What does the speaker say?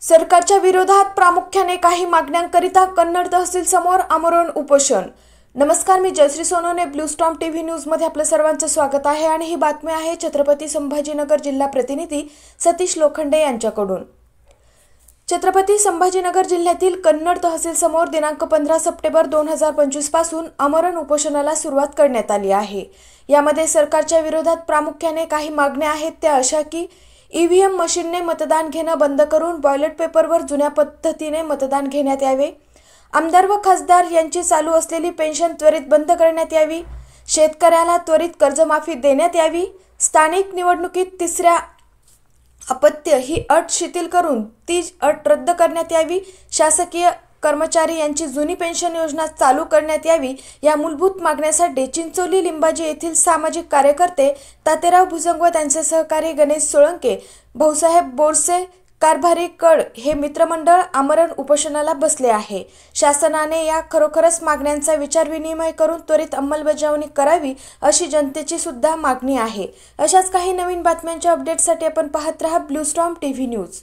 सरकारच्या विरोधात प्रामुख्याने काही मागण्यांकरिता कन्नड तहसील समोर आमरण उपोषण। नमस्कार, मी Jayashree Sonone blue storm TV news मध्ये आपलं सर्वांचं स्वागत आहे आणि ही बातमी आहे छत्रपती संभाजीनगर जिल्हा प्रतिनिधी सतीश लोखंडे यांच्याकडून। छत्रपती संभाजीनगर जिल्ह्यातील कन्नड तहसील समोर दिनांक 15 सप्टेंबर 2025 पासून आमरण उपोषणाला सुरुवात करण्यात आली आहे। यामध्ये सरकारच्या विरोधात प्रामुख्याने काही मागण्या आहेत त्या अशा की ईव्हीएम मशीनने मतदान घेणं बंद करून बॅलेट पेपरवर जुन्या पद्धतीने मतदान घेण्यात यावे, आमदार व खासदार यांची चालू असलेली पेन्शन त्वरित बंद करण्यात यावी, शेतकऱ्याला त्वरित कर्जमाफी देण्यात यावी, स्थानिक निवडणुकीत तिसऱ्या अपत्य ही अट शिथिल करून ती अट रद्द करण्यात यावी, शासकीय कर्मचारी यांची जुनी पेन्शन योजना चालू करण्यात यावी। या मूलभूत मागण्यासाठी चिंचोली लिंबाजी येथील सामाजिक कार्यकर्ते तातेराव भुजंग व त्यांचे सहकारी गणेश सोळंके, भाऊसाहेब बोरसे, कारभारी कड हे मित्रमंडळ आमरण उपोषणाला बसले आहे। शासनाने या खरोखरच मागण्यांचा विचारविनिमय करून त्वरित अंमलबजावणी करावी अशी जनतेची सुद्धा मागणी आहे। अशाच काही नवीन बातम्यांच्या अपडेटसाठी आपण पाहत रहा ब्लू स्टॉर्म टीव्ही न्यूज।